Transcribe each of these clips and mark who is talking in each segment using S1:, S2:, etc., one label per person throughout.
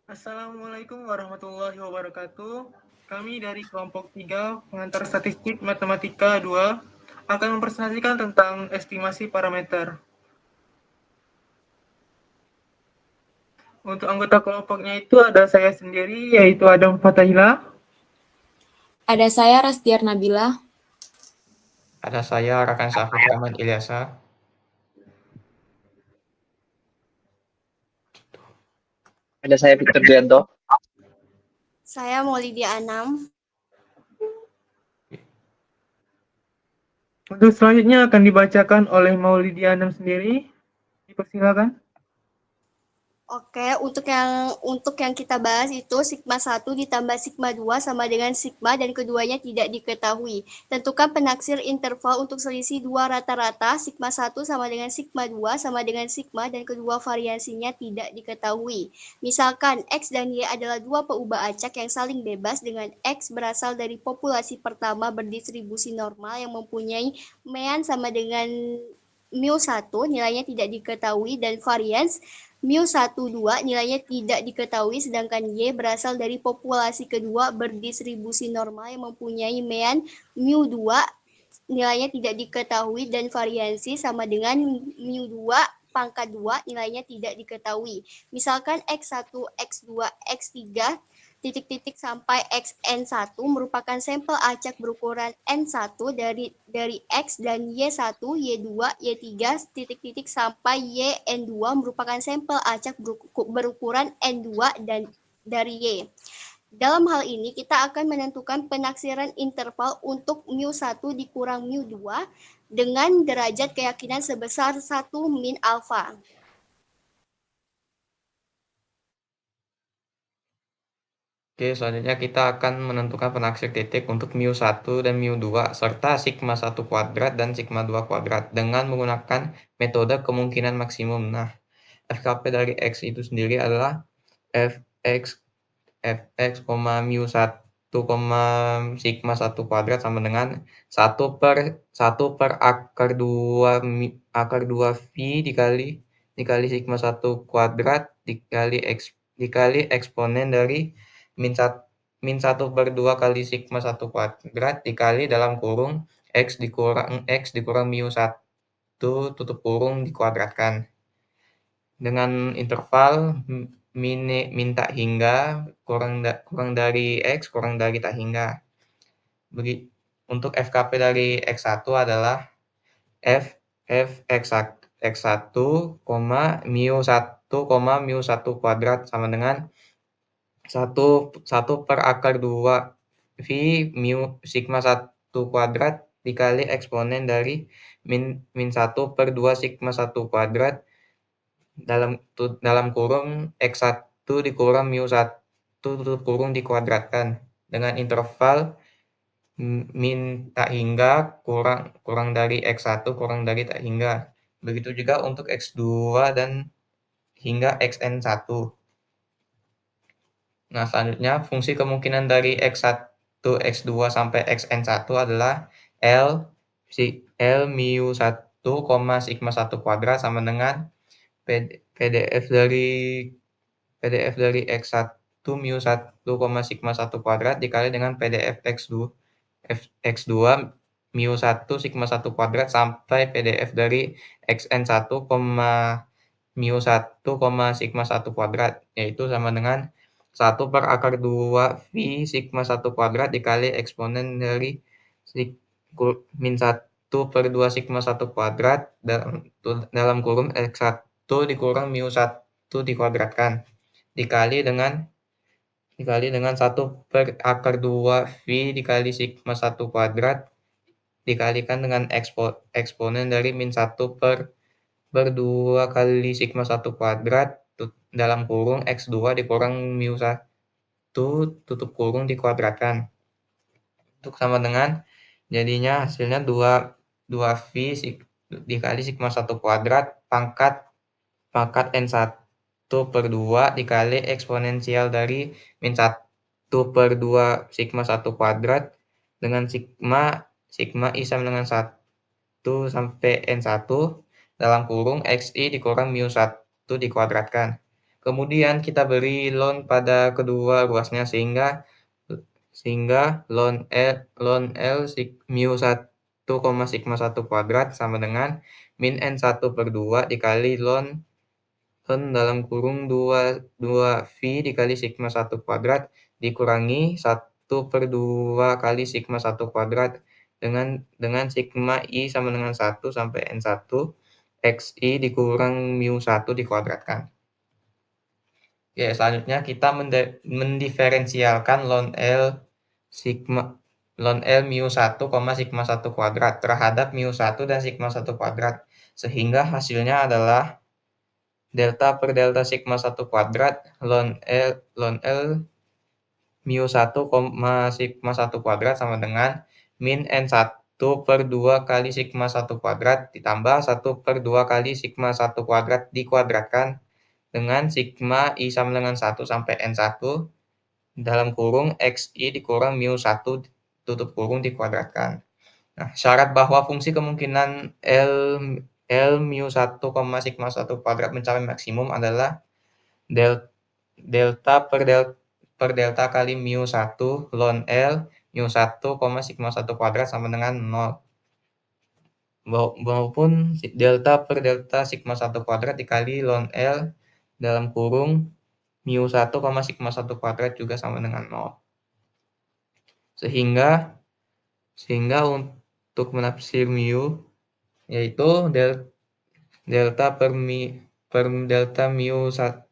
S1: Assalamualaikum warahmatullahi wabarakatuh. Kami dari kelompok 3 pengantar statistik matematika 2 akan mempresentasikan tentang estimasi parameter. Untuk anggota kelompoknya itu ada saya sendiri, yaitu Adam Fatahila.
S2: Ada saya Rasdiar Nabila.
S3: Ada saya Rakan Syahfud Rahman Ilyasa.
S4: Ada saya Victor Dianto.
S5: Saya Maulidia Anam.
S1: Untuk selanjutnya akan dibacakan oleh Maulidia Anam sendiri. Dipersilakan.
S5: Oke, untuk yang kita bahas itu sigma 1 ditambah sigma 2 sama dengan sigma dan keduanya tidak diketahui. Tentukan penaksir interval untuk selisih dua rata-rata, sigma 1 sama dengan sigma 2 sama dengan sigma dan kedua variasinya tidak diketahui. Misalkan X dan Y adalah dua peubah acak yang saling bebas dengan X berasal dari populasi pertama berdistribusi normal yang mempunyai mean sama dengan mu1 nilainya tidak diketahui dan varians mu12 nilainya tidak diketahui sedangkan Y berasal dari populasi kedua berdistribusi normal yang mempunyai mean mu2 nilainya tidak diketahui dan variasi sama dengan mu2 pangkat 2 nilainya tidak diketahui. Misalkan X1, X2, X3 titik-titik sampai Xn1 merupakan sampel acak berukuran N1 dari X dan Y1, Y2, Y3 titik-titik sampai Yn2 merupakan sampel acak berukuran N2 dan dari Y. Dalam hal ini kita akan menentukan penaksiran interval untuk mu1 dikurang mu2 dengan derajat keyakinan sebesar 1 min alfa.
S3: Oke, selanjutnya kita akan menentukan penaksir titik untuk mu1 dan mu2 serta sigma 1 kuadrat dan sigma 2 kuadrat dengan menggunakan metode kemungkinan maksimum. Nah, FKP dari X itu sendiri adalah fx, mu1, sigma 1 kuadrat sama dengan 1 per akar 2 V dikali sigma 1 kuadrat dikali eksponen dari min 1/2 kali sigma 1 kuadrat dikali dalam kurung X dikurang mu1 tutup kurung dikuadratkan. Dengan interval min tak hingga kurang dari X kurang dari tak hingga. Untuk FKP dari X1 adalah X1, mu1 kuadrat sama dengan 1 per akar 2 V mu sigma 1 kuadrat dikali eksponen dari min 1/2 sigma 1 kuadrat dalam kurung X1 dikurang mu1 tutup kurung dikuadratkan dengan interval min tak hingga kurang dari X1 kurang dari tak hingga. Begitu juga untuk X2 dan hingga Xn1. Nah, selanjutnya fungsi kemungkinan dari X1, X2 sampai Xn1 adalah L mu1, sigma 1 kuadrat sama dengan PDF dari X1 mu1, sigma 1 kuadrat dikali dengan PDF X2 mu1 sigma 1 kuadrat sampai PDF dari Xn1, mu1, sigma 1 kuadrat yaitu sama dengan 1 per akar 2 V sigma 1 kuadrat dikali eksponen dari min 1/2 sigma 1 kuadrat dalam kurung X1 dikurang mu1 dikuadratkan dikali dengan 1 per akar 2 V dikali sigma 1 kuadrat dikalikan dengan eksponen dari min 1/2 kali sigma 1 kuadrat dalam kurung X2 dikurang mu1 tutup kurung dikuadratkan. Untuk sama dengan jadinya hasilnya 2V dikali sigma 1 kuadrat pangkat N1/2 dikali eksponensial dari min 1/2 sigma 1 kuadrat dengan sigma I sama dengan 1 sampai N1 dalam kurung XI dikurang mu1 dikuadratkan. Kemudian kita beri ln pada kedua ruasnya sehingga ln L mu 1, sigma 1 kuadrat sama dengan min N1 per 2 dikali ln dalam kurung 2V dikali sigma 1 kuadrat dikurangi 1 per 2 kali sigma 1 kuadrat dengan sigma I sama dengan 1 sampai N1 XI dikurang mu 1 dikuadratkan. Oke, selanjutnya kita mendiferensialkan ln L mu 1, sigma 1 kuadrat terhadap mu 1 dan sigma 1 kuadrat sehingga hasilnya adalah delta per delta sigma 1 kuadrat ln L mu 1, sigma 1 kuadrat sama dengan min N1 per 2 kali sigma 1 kuadrat ditambah 1 per 2 kali sigma 1 kuadrat dikuadratkan dengan sigma I sama dengan 1 sampai N1 dalam kurung XI dikurang mu 1 tutup kurung dikuadratkan. Nah, syarat bahwa fungsi kemungkinan L mu 1, sigma 1 kuadrat mencapai maksimum adalah delta per delta kali mu 1 ln L mu 1, sigma 1 kuadrat sama dengan 0. Maupun delta per delta sigma 1 kuadrat dikali ln L dalam kurung mu 1, sigma 1 kuadrat juga sama dengan 0. Sehingga untuk menafsir mu yaitu delta per delta mu 1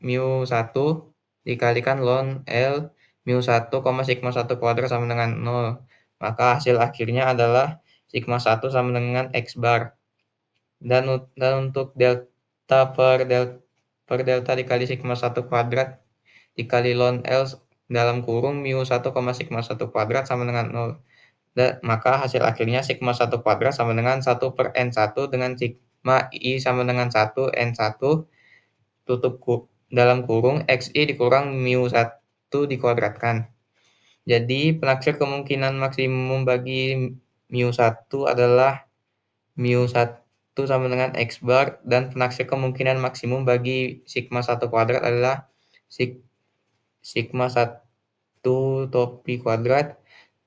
S3: dikalikan ln L mu 1, sigma 1 kuadrat sama dengan 0. Maka hasil akhirnya adalah sigma 1 sama dengan X bar. Dan untuk delta per delta dikali sigma 1 kuadrat dikali ln L dalam kurung mu 1, sigma 1 kuadrat sama dengan 0. Maka hasil akhirnya sigma 1 kuadrat sama dengan 1 per N1 dengan sigma I sama dengan 1 N1 tutup dalam kurung XI dikurang mu 1 dikuadratkan. Jadi penaksir kemungkinan maksimum bagi mu 1 adalah mu 1 sama dengan X bar dan penaksir kemungkinan maksimum bagi sigma 1 kuadrat adalah sigma 1 topi kuadrat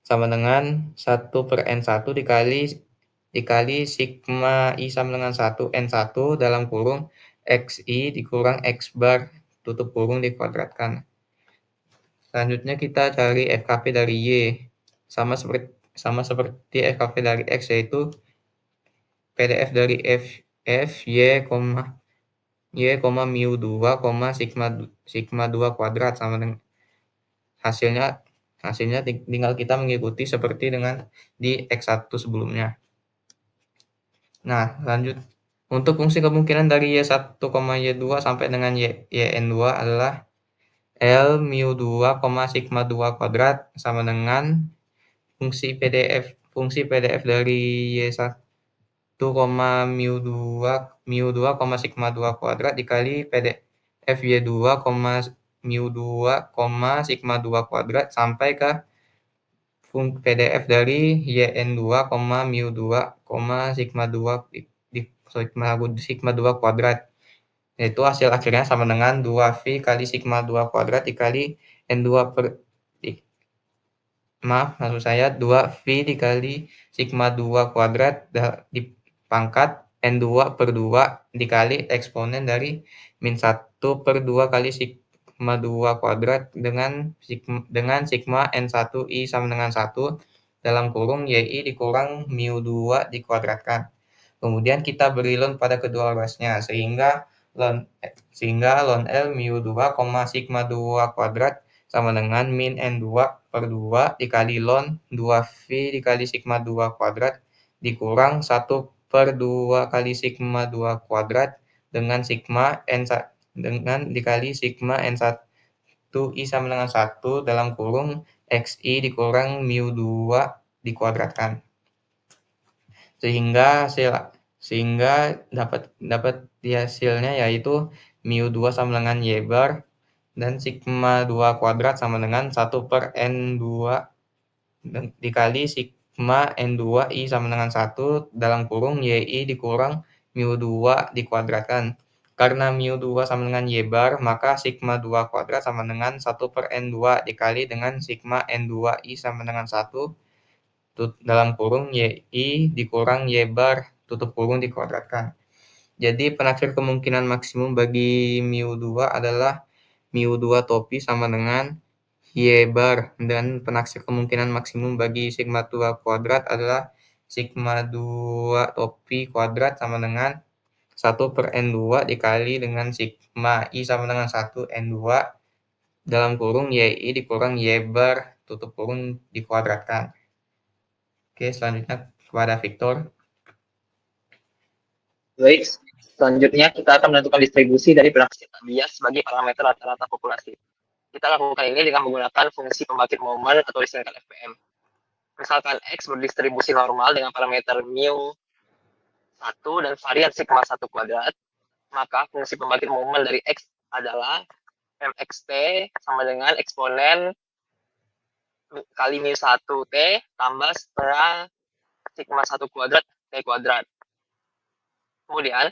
S3: sama dengan 1 per N1 dikali sigma I sama dengan 1 N1 dalam kurung XI dikurang X bar tutup kurung dikuadratkan. Selanjutnya kita cari FKP dari Y. Sama seperti FKP dari X yaitu PDF dari F Y, mu 2, sigma 2 kuadrat sama dengan hasilnya tinggal kita mengikuti seperti dengan di X1 sebelumnya. Nah, lanjut. Untuk fungsi kemungkinan dari Y1, Y2 sampai dengan Yn2 adalah L mu 2, sigma 2 kuadrat sama dengan fungsi PDF dari Y1, mu 2, sigma 2 kuadrat dikali PDF Y2, mu 2, sigma 2 kuadrat sampai ke PDF dari Yn2, mu 2, sigma 2 kuadrat. Yaitu hasil akhirnya sama dengan 2V kali sigma 2 kuadrat dikali N2 2V dikali sigma 2 kuadrat dipangkat N2 per 2 dikali eksponen dari min 1 per 2 kali sigma 2 kuadrat dengan sigma N1 I sama dengan 1 dalam kurung YI dikurang mu 2 dikuadratkan. Kemudian kita beri ln pada kedua ruasnya sehingga ln L mu 2, sigma 2 kuadrat sama dengan min N2 per 2 dikali ln 2V dikali sigma 2 kuadrat dikurang 1 per 2 kali sigma 2 kuadrat dengan sigma N1 dikali sigma N1 I sama dengan 1 dalam kurung XI dikurang mu 2 dikuadratkan. Sehingga dapat hasilnya yaitu mu 2 sama dengan Y bar dan sigma 2 kuadrat sama dengan 1 per N2 dikali sigma N2 I sama dengan 1 dalam kurung YI dikurang mu 2 dikuadratkan. Karena mu 2 sama dengan Y bar, maka sigma 2 kuadrat sama dengan 1 per N2 dikali dengan sigma N2I sama dengan 1 dalam kurung YI dikurang Y bar tutup kurung dikuadratkan. Jadi penaksir kemungkinan maksimum bagi mu 2 adalah mu 2 topi sama dengan Y bar, dan penaksir kemungkinan maksimum bagi sigma 2 kuadrat adalah sigma 2 topi kuadrat sama dengan 1 per N2 dikali dengan sigma I sama dengan 1 N2 dalam kurung YI dikurang Y bar tutup kurung dikuadratkan. Oke, selanjutnya kepada Victor.
S4: Baik, selanjutnya kita akan menentukan distribusi dari penaksir bias sebagai parameter rata-rata populasi. Kita lakukan ini dengan menggunakan fungsi pembangkit momen atau disingkat FPM. Misalkan X berdistribusi normal dengan parameter mu 1 dan varian sigma 1 kuadrat, maka fungsi pembangkit momen dari X adalah mxt sama dengan eksponen kali mu 1t tambah setengah sigma 1 kuadrat t kuadrat. Kemudian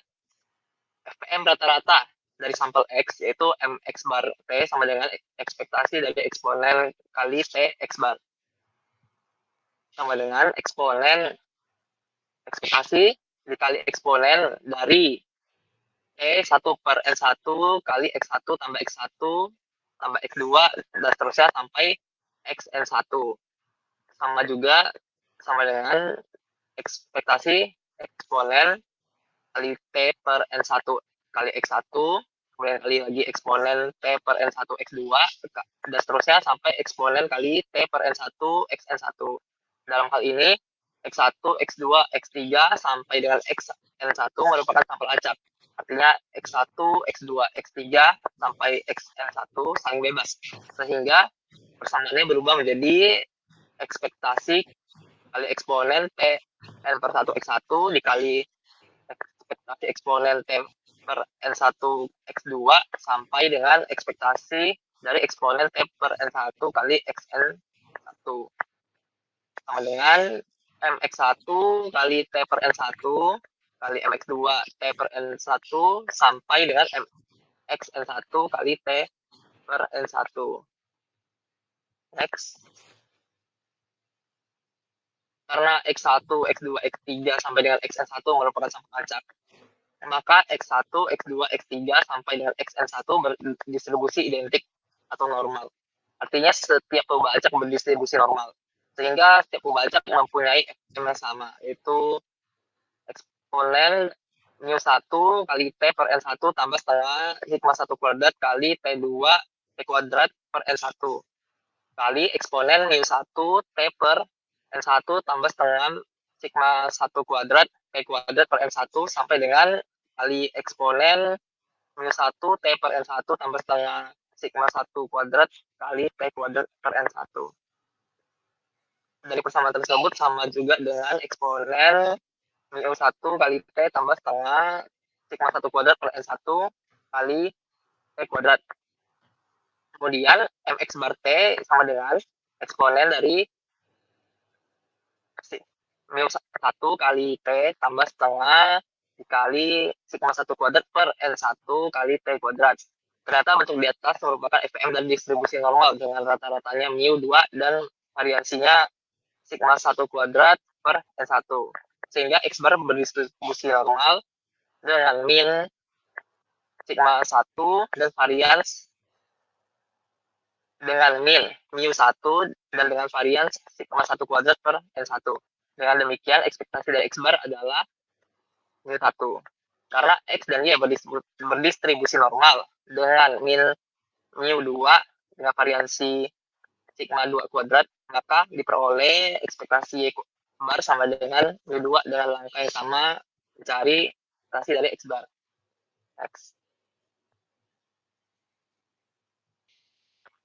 S4: FPM rata-rata dari sampel X yaitu mx bar t sama dengan ekspektasi dari eksponen kali t x bar sama dengan eksponen ekspektasi dikali eksponen dari E1 per N1 kali X1 tambah X1 tambah X2 dan seterusnya sampai XN1. Sama juga sama dengan ekspektasi eksponen kali T per N1 kali X1, kemudian kali lagi eksponen T per N1 X2, dan seterusnya sampai eksponen kali T per N1 XN1. Dalam hal ini, X1, X2, X3 sampai dengan XN1 merupakan sampel acak. Artinya X1, X2, X3 sampai XN1 saling bebas. Sehingga persamaannya berubah menjadi ekspektasi kali eksponen T N per 1 X1 dikali ekspektasi eksponen T per N1 X2 sampai dengan ekspektasi dari eksponen T per N1 kali XN1. Sama dengan MX1 kali T per N1 kali MX2 T per N1 sampai dengan MXN1 kali T per N1. Next. Karena X1, X2, X3 sampai dengan XN1 merupakan sampel acak, maka X1, X2, X3 sampai dengan XN1 berdistribusi identik atau normal. Artinya setiap perubahan acak berdistribusi normal. Sehingga setiap perubahan acak mempunyai FPM yang sama, yaitu eksponen mu 1 kali T per N1 tambah setengah sigma 1 kuadrat kali T2 T kuadrat per N1 kali eksponen mu 1 T per N1 tambah setengah sigma 1 kuadrat T kuadrat per N1 sampai dengan kali eksponen mu 1 T per N1 tambah setengah sigma 1 kuadrat kali T kuadrat per N1. Dari persamaan tersebut sama juga dengan eksponen mu 1 kali T tambah setengah sigma 1 kuadrat per N1 kali T kuadrat. Kemudian mx bar T sama dengan eksponen dari mu 1 kali T tambah setengah dikali sigma 1 kuadrat per N1 kali T kuadrat. Ternyata bentuk di atas merupakan FPM dan distribusi normal dengan rata-ratanya mu 2 dan variasinya sigma 1 kuadrat per N1. Sehingga X bar berdistribusi normal dengan min sigma 1 dan varians dengan min mu 1 dan dengan varians sigma 1 kuadrat per N1. Dengan demikian, ekspektasi dari X bar adalah mu 1. Karena X dan Y berdistribusi normal dengan min mu 2 dengan variansi sigma 2 kuadrat, maka diperoleh ekspektasi Y bar sama dengan mu 2 dengan langkah yang sama mencari ekspektasi dari X bar. X.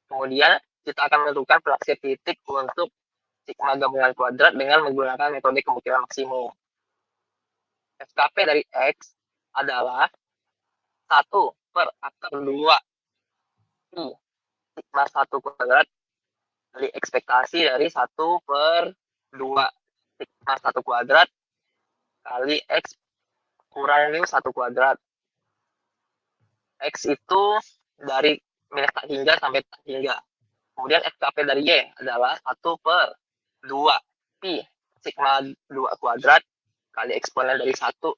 S4: Kemudian kita akan menentukan penaksir titik untuk sigma gabungan kuadrat dengan menggunakan metode kemungkinan maksimum. FKP dari X adalah 1 per akar 2 I sigma 1 kuadrat dari ekspektasi dari 1 per 2 sigma 1 kuadrat kali X kurang mu 1 kuadrat. X itu dari minus tak hingga sampai tak hingga. Kemudian FKP dari Y adalah 1/2 pi sigma 2 kuadrat kali eksponen dari 1/2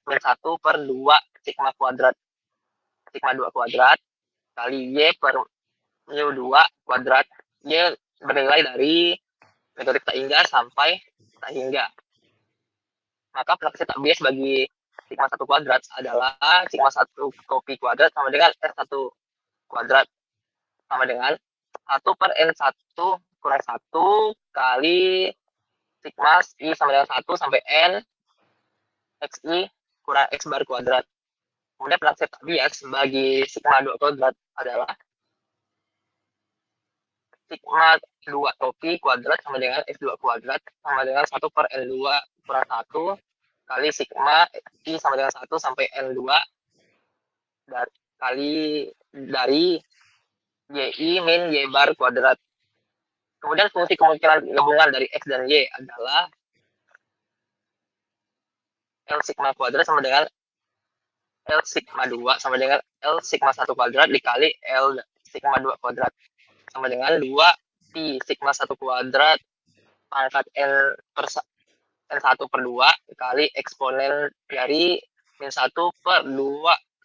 S4: sigma kuadrat. Sigma 2 kuadrat kali Y per mu 2 kuadrat. Y bernilai dari negatif tak hingga sampai tak hingga. Maka fraksi tak bias bagi sigma 1 kuadrat adalah sigma 1 kopi kuadrat sama dengan S1 kuadrat sama dengan 1/N1 kurang 1 kali sigma I sama dengan 1 sampai N XI kurang X bar kuadrat. Kemudian fraksi tak bias bagi sigma 2 kuadrat adalah sigma 2 topi kuadrat sama dengan X2 kuadrat sama dengan 1/N2 kurang 1 kali sigma I sama dengan 1 sampai N2 kali dari YI min Y bar kuadrat. Kemudian fungsi kemungkinan gabungan dari X dan Y adalah L sigma kuadrat sama dengan L sigma 2 sama dengan L sigma 1 kuadrat dikali L sigma 2 kuadrat sama dengan 2 pi sigma 1 kuadrat pangkat N1/2 kali eksponen dari min 1/2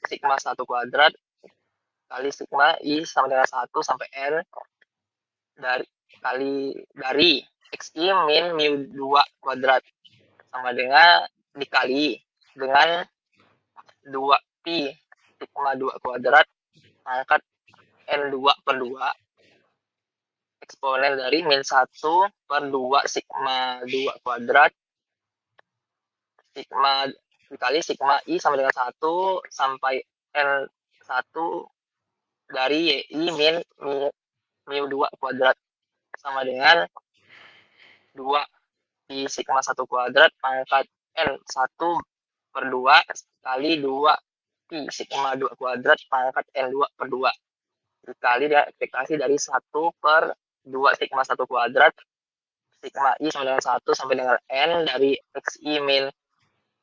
S4: sigma 1 kuadrat kali sigma I sama dengan 1 sampai N dari XI min mu 2 kuadrat sama dengan dikali dengan 2 pi sigma 2 kuadrat pangkat N2/2 eksponen dari min 1/2 sigma 2 kuadrat sigma dikali sigma I sama dengan 1 sampai N1 dari YI min mu 2 kuadrat sama dengan 2 pi sigma 1 kuadrat pangkat N1/2 kali 2 pi sigma 2 kuadrat pangkat N2/2 dikali dengan ekspektasi dari 1/2 sigma 1 kuadrat sigma I sama dengan 1 sampai dengan N dari XI min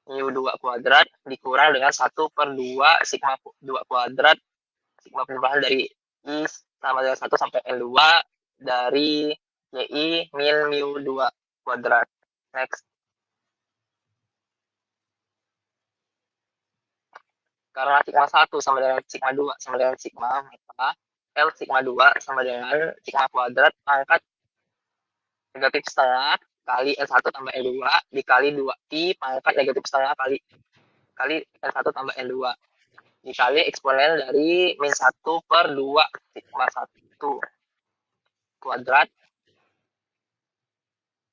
S4: mu 2 kuadrat dikurang dengan 1/2 sigma 2 kuadrat sigma perubahan dari I sama dengan 1 sampai N2 dari YI min mu 2 kuadrat. Next. Karena sigma 1 sama dengan sigma 2 sama dengan sigma, maka L sigma 2 sama dengan sigma kuadrat pangkat negatif setengah kali N1 tambah N2 dikali 2pi pangkat negatif setengah kali N1 tambah N2 dikali eksponen dari min 1/2 sigma 1 kuadrat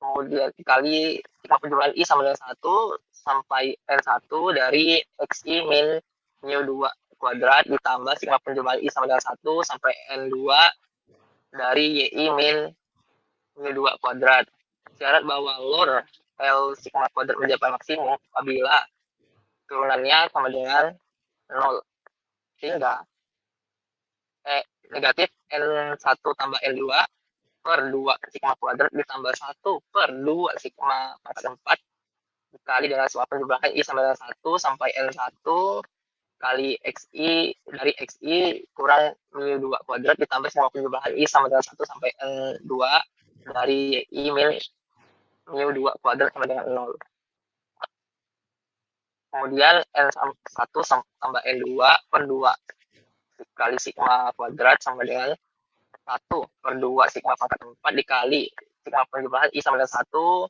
S4: kemudian dikali sigma penjumlahan I sama dengan 1 sampai N1 dari XI min mu 2 kuadrat ditambah sigma penjumlahan I sama dengan 1 sampai N2 dari YI min mu 2 kuadrat. Syarat bahwa lor L sigma kuadrat mencapai maksimum apabila turunannya sama dengan 0. Sehingga negatif N1 tambah N2 per 2 sigma kuadrat ditambah 1/2 sigma pangkat 4 dikali dengan semua penjumlahan I sama dengan 1 sampai N1 kali XI dari XI kurang mu 2 kuadrat ditambah semua penjumlahan I sama dengan 1 sampai N2 dari I min mu 2 kuadrat sama dengan 0. Kemudian N1 tambah N2 per 2 kali sigma kuadrat sama dengan 1/2 sigma pangkat 4 dikali sigma penjumlahan I sama dengan 1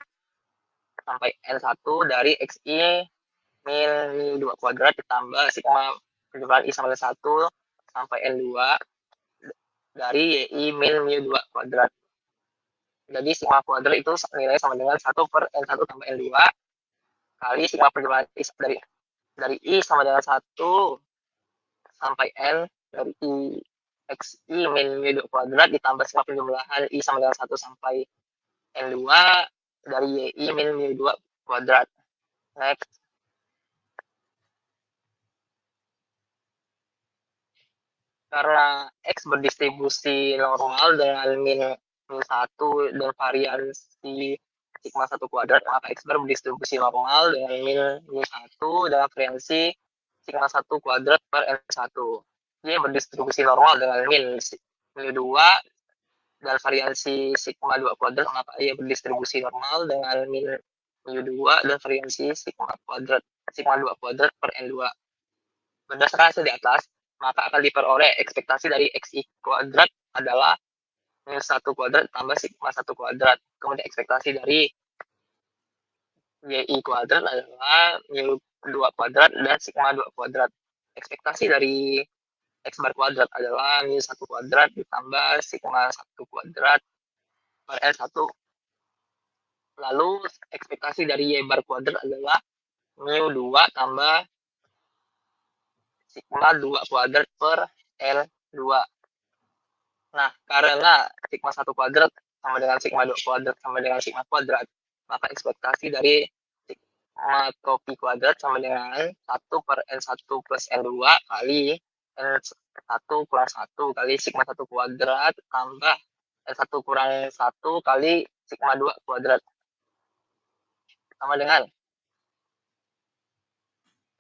S4: sampai N1 dari XI min mu 2 kuadrat ditambah sigma penjumlahan I sama dengan 1 sampai N2 dari YI min mu 2 kuadrat. Jadi sigma kuadrat itu nilai sama dengan 1/N1 tambah N2 kali sigma penjumlahan I dari I sama dengan 1 sampai N dari I XI min mu 2 kuadrat ditambah sigma penjumlahan I sama dengan 1 sampai N2 dari YI min mu 2 kuadrat. Next. Karena X berdistribusi normal dengan min 1 dan variansi sigma 1 kuadrat, maka X bar berdistribusi normal dengan min 1 dan variansi sigma 1 kuadrat per N1. Y berdistribusi normal dengan min mu2 dan variansi sigma 2 kuadrat, maka Y berdistribusi normal dengan min mu2 dan variansi sigma 2 kuadrat per N2. Berdasarkan hasil di atas, maka akan diperoleh ekspektasi dari XI kuadrat adalah minus 1 kuadrat tambah sigma 1 kuadrat. Kemudian ekspektasi dari YI kuadrat adalah mu 2 kuadrat dan sigma 2 kuadrat. Ekspektasi dari X bar kuadrat adalah minus 1 kuadrat ditambah sigma 1 kuadrat per L1. Lalu ekspektasi dari Y bar kuadrat adalah mu 2 tambah sigma 2 kuadrat per L2. Nah, karena sigma 1 kuadrat sama dengan sigma 2 kuadrat sama dengan sigma kuadrat, maka ekspektasi dari sigma topi kuadrat sama dengan 1 per N1 plus N2 kali N1 kurang 1 kali sigma 1 kuadrat tambah N1 kurang 1 kali sigma 2 kuadrat. Sama dengan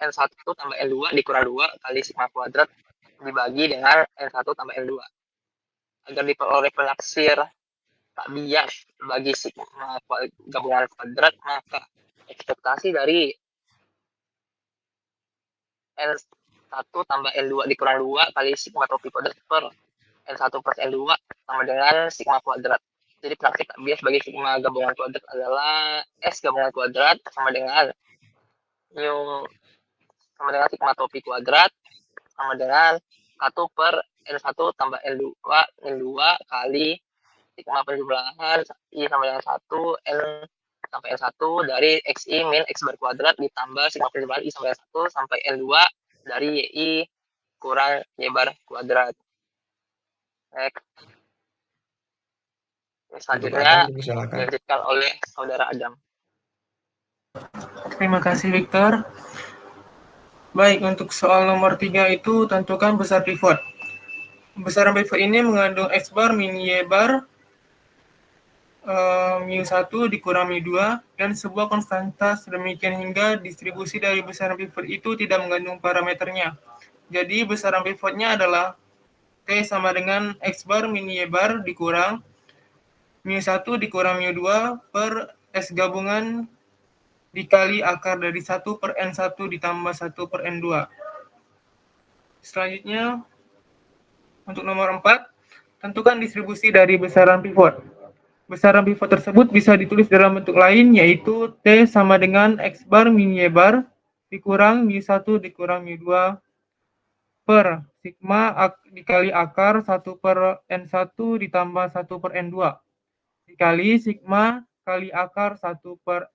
S4: N1 tambah N2 dikurang 2 kali sigma kuadrat dibagi dengan N1 tambah N2. Agar diperoleh penaksir tak bias bagi sigma gabungan kuadrat, maka ekspektasi dari N1 tambah N2 dikurang 2 kali sigma topi kuadrat per N1 plus N2 sama dengan sigma kuadrat. Jadi praktik tak bias bagi sigma gabungan kuadrat adalah S gabungan kuadrat sama dengan mu sama dengan sigma topi kuadrat sama dengan 1 per N1 tambah N2 kali sigma penjumlahan I sama dengan 1 N sampai N1 dari XI min X bar kuadrat ditambah sigma penjumlahan I sampai N1 sampai N2 dari YI kurang Y bar kuadrat. Next. Selanjutnya dilanjutkan oleh saudara Adam.
S1: Terima kasih, Victor. Baik, untuk soal nomor 3 itu tentukan besar pivot. Besaran pivot ini mengandung X bar min Y bar mu1 dikurang mu2 dan sebuah konstanta sedemikian hingga distribusi dari besaran pivot itu tidak mengandung parameternya. Jadi besaran pivotnya adalah T sama dengan X bar min Y bar dikurang mu1 dikurang mu2 per S gabungan dikali akar dari 1 per N1 ditambah 1 per N2. Selanjutnya, untuk nomor 4, tentukan distribusi dari besaran pivot. Besaran pivot tersebut bisa ditulis dalam bentuk lain, yaitu T sama dengan X bar min Y bar dikurang mu1 dikurang mu2 per sigma dikali akar 1 per N1 ditambah 1 per N2 dikali sigma kali akar 1 per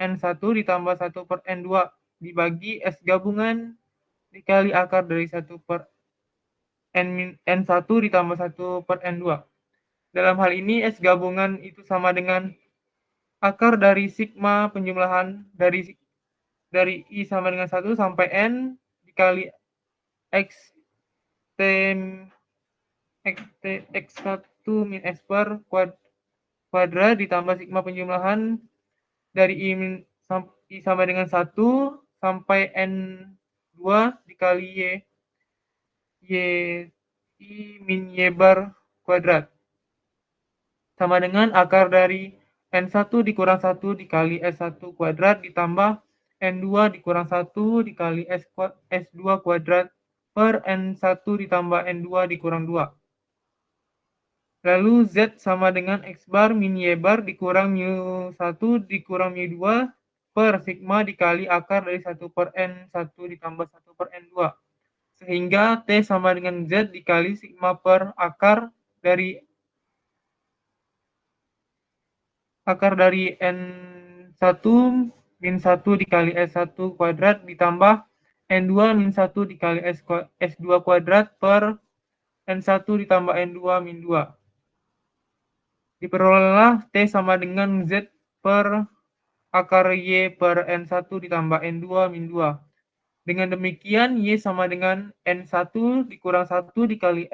S1: N1 ditambah 1 per N2 dibagi S gabungan dikali akar dari 1 per N1 ditambah 1 per N2. Dalam hal ini S gabungan itu sama dengan akar dari sigma penjumlahan dari I sama dengan 1 sampai N dikali X X1 min S bar kuadrat ditambah sigma penjumlahan dari I sama dengan 1 sampai N2 dikali I min Y bar kuadrat sama dengan akar dari N1 dikurang 1 dikali S1 kuadrat ditambah N2 dikurang 1 dikali S2 kuadrat per N1 ditambah N2 dikurang 2. Lalu Z sama dengan X bar min Y bar dikurang mu1 dikurang mu2 per sigma dikali akar dari 1 per N1 ditambah 1 per N2. Sehingga T sama dengan Z dikali sigma per akar dari N1 min 1 dikali S1 kuadrat ditambah N2 min 1 dikali S2 kuadrat per N1 ditambah N2 min 2. Diperolehlah T sama dengan Z per akar Y per N1 ditambah N2 min 2. Dengan demikian, Y sama dengan N1 dikurang 1 dikali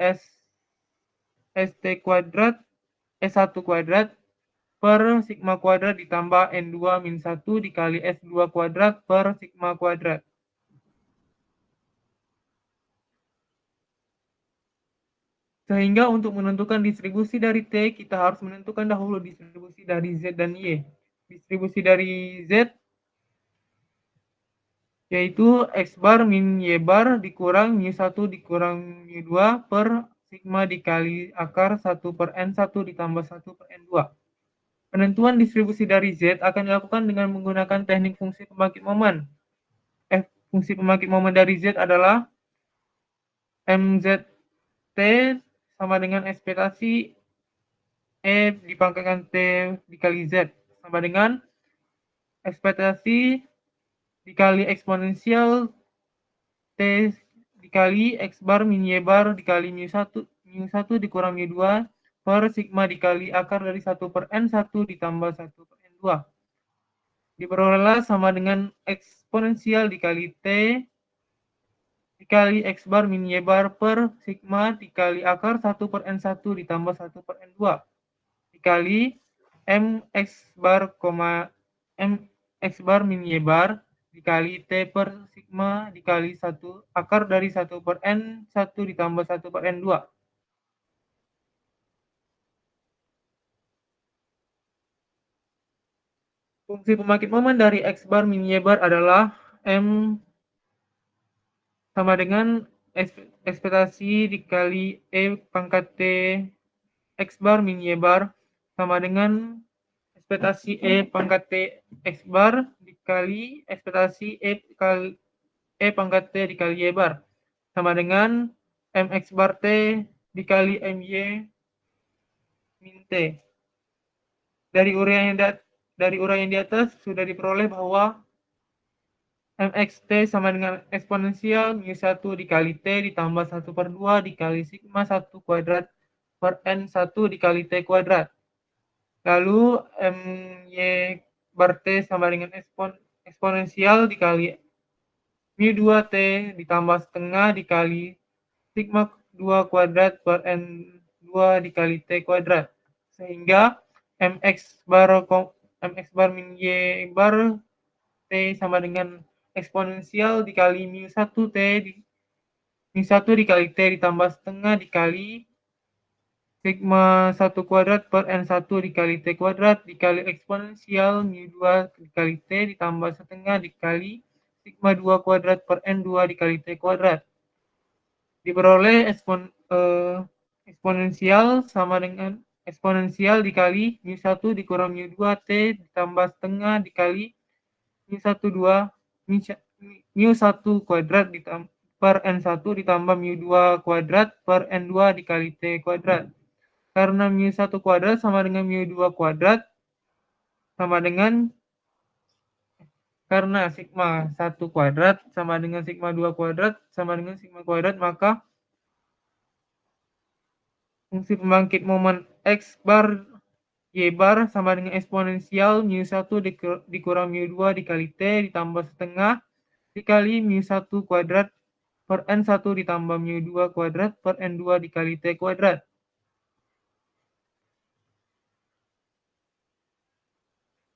S1: ST kuadrat, S1 kuadrat per sigma kuadrat ditambah N2 min 1 dikali S2 kuadrat per sigma kuadrat. Sehingga untuk menentukan distribusi dari T, kita harus menentukan dahulu distribusi dari Z dan Y. Distribusi dari Z yaitu X bar min Y bar dikurang mu1 dikurang mu2 per sigma dikali akar 1 per N1 ditambah 1 per N2. Penentuan distribusi dari Z akan dilakukan dengan menggunakan teknik fungsi pembangkit momen. Fungsi pembangkit momen dari Z adalah MZT sama dengan ekspektasi E dipangkatkan T dikali Z sama dengan ekspektasi dikali eksponensial T dikali X bar min Y bar dikali mu1 dikurang mu2 per sigma dikali akar dari 1 per N1 ditambah 1 per N2. Diperolehlah sama dengan eksponensial dikali T dikali X bar min Y bar per sigma dikali akar 1 per N1 ditambah 1 per N2 dikali MX bar min Y bar dikali T per sigma dikali 1 akar dari 1 per N1 ditambah 1 per N2. Fungsi pembangkit momen dari X bar min Y bar adalah M sama dengan ekspektasi dikali E pangkat T X bar min Y bar sama dengan ekspektasi E pangkat T X bar dikali ekspektasi E pangkat T dikali Y bar sama dengan MX bar T dikali MY min T. Dari uraian di atas sudah diperoleh bahwa MXT sama dengan eksponensial mu1 dikali T ditambah 1 per 2 dikali sigma 1 kuadrat per N1 dikali T kuadrat. Lalu MY bar T sama dengan eksponensial dikali mu2T ditambah setengah dikali sigma 2 kuadrat per N2 dikali T kuadrat. Sehingga MX bar min Y bar T sama dengan eksponensial dikali mu1 dikali T ditambah setengah dikali sigma 1 kuadrat per N1 dikali T kuadrat dikali eksponensial mu2 dikali T ditambah setengah dikali sigma 2 kuadrat per N2 dikali T kuadrat. Diperoleh eksponensial sama dengan eksponensial dikali mu1 dikurang mu2T ditambah setengah dikali mu1 kuadrat per N1 ditambah mu2 kuadrat per N2 dikali T kuadrat. Karena mu1 kuadrat sama dengan mu2 kuadrat sama dengan karena sigma 1 kuadrat sama dengan sigma 2 kuadrat sama dengan sigma kuadrat, maka fungsi pembangkit momen X bar Y bar sama dengan eksponensial mu1 dikurang mu2 dikali T ditambah setengah dikali mu1 kuadrat per N1 ditambah mu2 kuadrat per N2 dikali T kuadrat.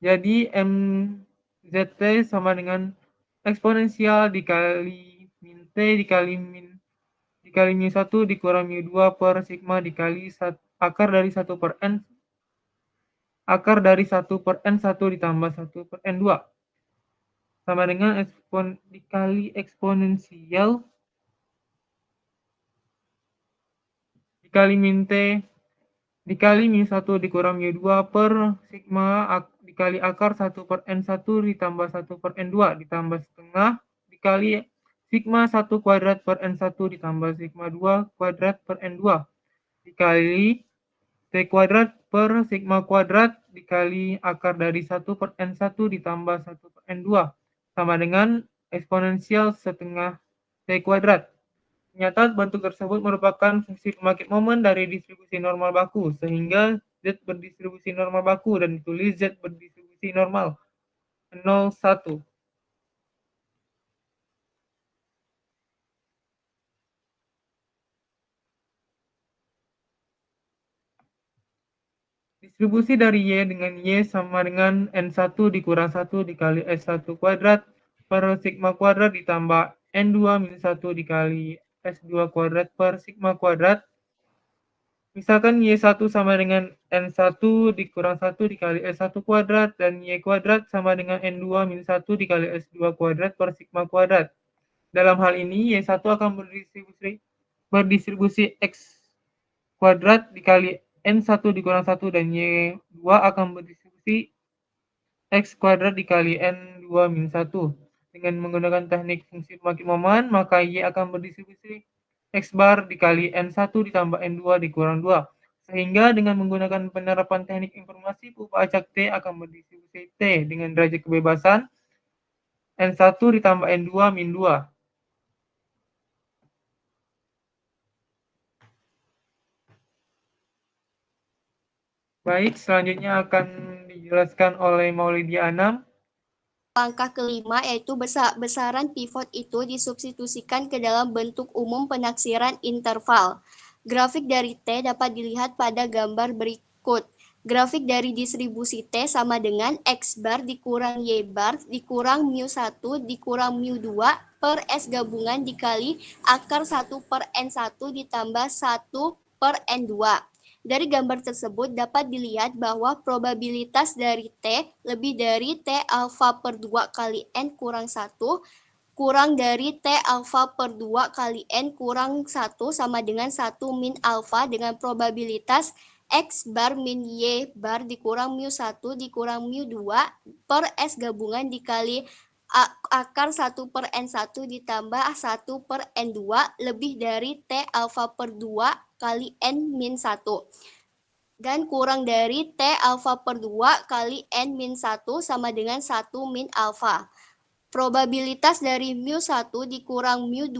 S1: Jadi MZT sama dengan eksponensial dikali min T dikali mu1 dikurang mu2 per sigma dikali akar dari 1 per N ditambah 1 per N2 sama dengan dikali eksponensial dikali min T dikali mu1 dikurang mu2 per sigma dikali akar 1 per N1 ditambah 1 per N2 ditambah setengah dikali sigma 1 kuadrat per N1 ditambah sigma 2 kuadrat per N2 dikali T kuadrat per sigma kuadrat dikali akar dari 1 per N1 ditambah 1 per N2 sama dengan eksponensial setengah T kuadrat. Ternyata bentuk tersebut merupakan fungsi pembangkit momen dari distribusi normal baku, sehingga Z berdistribusi normal baku dan ditulis Z berdistribusi normal 0, 1. Distribusi dari Y dengan Y sama dengan N1 dikurang 1 dikali S1 kuadrat per sigma kuadrat ditambah N2 min 1 dikali S2 kuadrat per sigma kuadrat Misalkan Y1 sama dengan N1 dikurang 1 dikali S1 kuadrat dan Y kuadrat sama dengan N2 min 1 dikali S2 kuadrat per sigma kuadrat. Dalam hal ini Y1 akan berdistribusi X kuadrat dikali N1 dikurang 1 dan Y2 akan berdistribusi X kuadrat dikali N2 min 1. Dengan menggunakan teknik fungsi pembangkit momen, maka Y akan berdistribusi X bar dikali N1 ditambah N2 dikurang 2. Sehingga dengan menggunakan penerapan teknik informasi, berupa acak T akan berdistribusi T dengan derajat kebebasan N1 ditambah N2 min 2. Baik, selanjutnya akan dijelaskan oleh Maulidia Anam.
S5: Langkah kelima yaitu besaran pivot itu disubstitusikan ke dalam bentuk umum penaksiran interval. Grafik dari T dapat dilihat pada gambar berikut. Grafik dari distribusi T sama dengan X bar dikurang Y bar dikurang mu1 dikurang mu2 per S gabungan dikali akar 1 per N1 ditambah 1 per N2. Dari gambar tersebut dapat dilihat bahwa probabilitas dari T lebih dari T alfa per 2 kali N kurang 1 kurang dari T alfa per 2 kali N kurang 1 sama dengan 1 min alfa dengan probabilitas X bar min Y bar dikurang mu1 dikurang mu2 per S gabungan dikali akar 1 per N1 ditambah 1 per N2 lebih dari T alfa per 2 kali N min 1 dan kurang dari T alfa per 2 kali N min 1 sama dengan 1 min alfa. Probabilitas dari mu1 dikurang mu2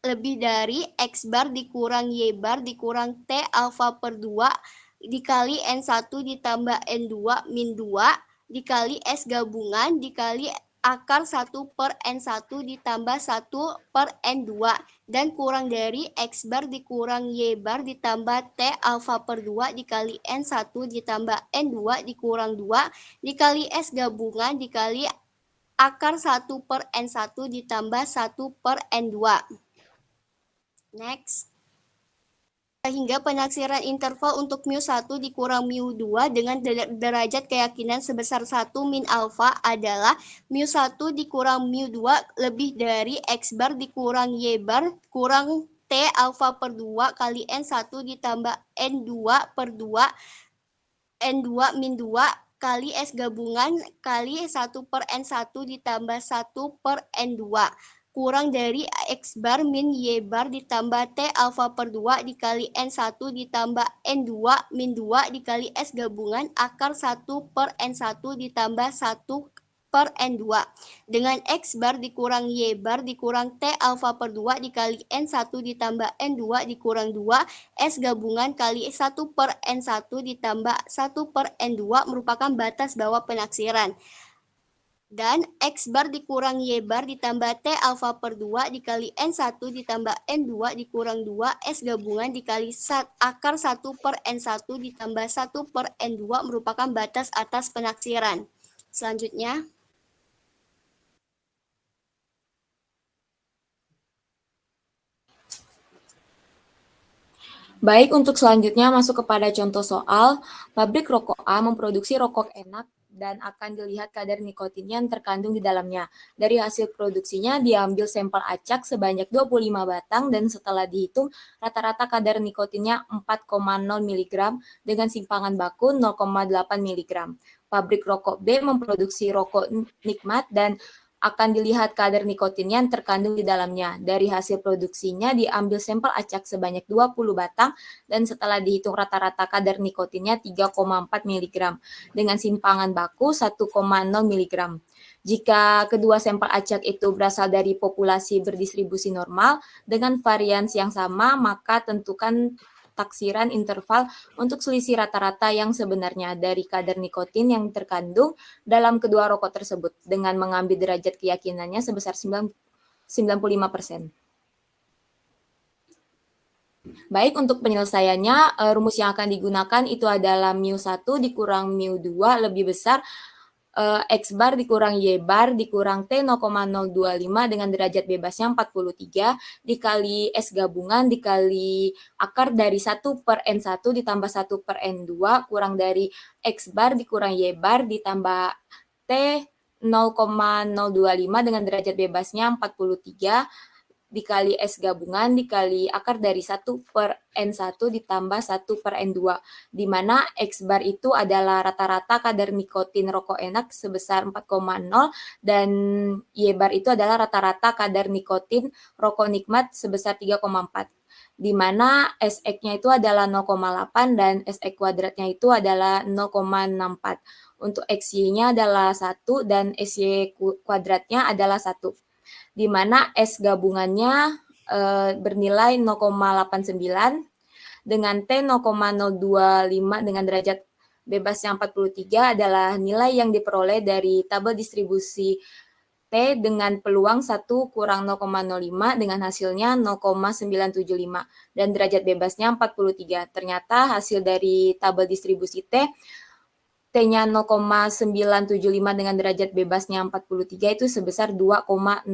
S5: lebih dari X bar dikurang Y bar dikurang T alfa per 2 dikali N1 ditambah N2 min 2 dikali S gabungan dikali akar 1 per N1 ditambah 1 per N2 dan kurang dari X bar dikurang Y bar ditambah T alfa per 2 dikali N1 ditambah N2 dikurang 2 dikali S gabungan dikali akar 1 per N1 ditambah 1 per N2. Next. Sehingga penaksiran interval untuk mu1 dikurang mu2 dengan derajat keyakinan sebesar 1 min alfa adalah mu1 dikurang mu2 lebih dari X bar dikurang Y bar kurang T alfa per 2 kali N1 ditambah N2 per 2 N2 min 2 kali S gabungan kali 1 per N1 ditambah 1 per N2 kurang dari X bar min Y bar ditambah T alfa per 2 dikali N1 ditambah N2 min 2 dikali S gabungan akar 1 per N1 ditambah 1 per N2 dengan X bar dikurang Y bar dikurang T alfa per 2 dikali N1 ditambah N2 dikurang 2 S gabungan kali 1 per N1 ditambah 1 per N2 merupakan batas bawah penaksiran. Dan X bar dikurang Y bar ditambah T alfa per 2 dikali N1 ditambah N2 dikurang 2 S gabungan dikali akar 1 per N1 ditambah 1 per N2 merupakan batas atas penaksiran. Selanjutnya.
S2: Baik, untuk selanjutnya masuk kepada contoh soal. Pabrik rokok A memproduksi rokok enak dan akan dilihat kadar nikotinnya yang terkandung di dalamnya. Dari hasil produksinya diambil sampel acak sebanyak 25 batang dan setelah dihitung rata-rata kadar nikotinnya 4,0 mg dengan simpangan baku 0,8 mg. Pabrik rokok B memproduksi rokok nikmat dan akan dilihat kadar nikotinnya yang terkandung di dalamnya. Dari hasil produksinya diambil sampel acak sebanyak 20 batang dan setelah dihitung rata-rata kadar nikotinnya 3,4 mg dengan simpangan baku 1,0 mg. Jika kedua sampel acak itu berasal dari populasi berdistribusi normal dengan varians yang sama, maka tentukan taksiran interval untuk selisih rata-rata yang sebenarnya dari kadar nikotin yang terkandung dalam kedua rokok tersebut dengan mengambil derajat keyakinannya sebesar 95%. Baik, untuk penyelesaiannya, rumus yang akan digunakan itu adalah mu1 dikurang mu2 lebih besar X bar dikurang Y bar dikurang T 0,025 dengan derajat bebasnya 43 dikali S gabungan dikali akar dari 1 per N1 ditambah 1 per N2 kurang dari X bar dikurang Y bar ditambah T 0,025 dengan derajat bebasnya 43 dikali S gabungan dikali akar dari 1 per N1 ditambah 1 per N2, di mana X bar itu adalah rata-rata kadar nikotin rokok enak sebesar 4,0 dan Y bar itu adalah rata-rata kadar nikotin rokok nikmat sebesar 3,4, di mana SX-nya itu adalah 0,8 dan SX kuadratnya itu adalah 0,64. Untuk XY-nya adalah 1 dan SY kuadratnya adalah 1. Di mana S gabungannya bernilai 0,89 dengan T 0,025 dengan derajat bebas yang 43 adalah nilai yang diperoleh dari tabel distribusi T dengan peluang 1 kurang 0,05 dengan hasilnya 0,975 dan derajat bebasnya 43. Ternyata hasil dari tabel distribusi T-nya 0,975 dengan derajat bebasnya 43 itu sebesar 2,017.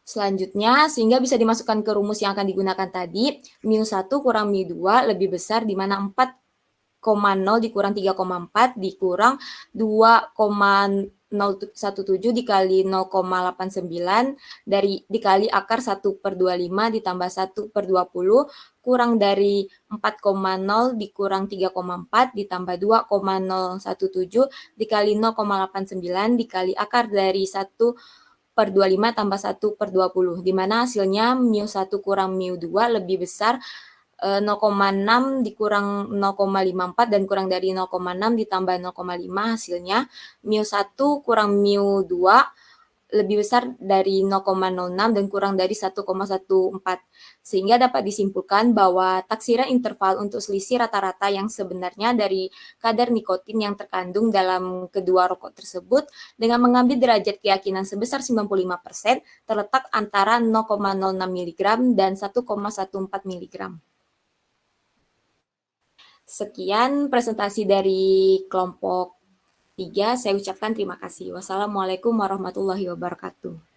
S2: Selanjutnya, sehingga bisa dimasukkan ke rumus yang akan digunakan tadi, mu1 kurang mu2 lebih besar di mana 4,0 dikurang 3,4 dikurang 2,017 dikali 0,89 dikali akar 1 per 25 ditambah 1 per 20 kurang dari 4,0 dikurang 3,4 ditambah 2,017 dikali 0,89 dikali akar dari 1 per 25 tambah 1 per 20, di mana hasilnya mu1 kurang mu2 lebih besar 0,6 dikurang 0,54 dan kurang dari 0,6 ditambah 0,5 hasilnya mu1 kurang mu2 lebih besar dari 0,06 dan kurang dari 1,14. Sehingga dapat disimpulkan bahwa taksiran interval untuk selisih rata-rata yang sebenarnya dari kadar nikotin yang terkandung dalam kedua rokok tersebut dengan mengambil derajat keyakinan sebesar 95% terletak antara 0,06 mg dan 1,14 mg. Sekian presentasi dari kelompok 3, saya ucapkan terima kasih. Wassalamualaikum warahmatullahi wabarakatuh.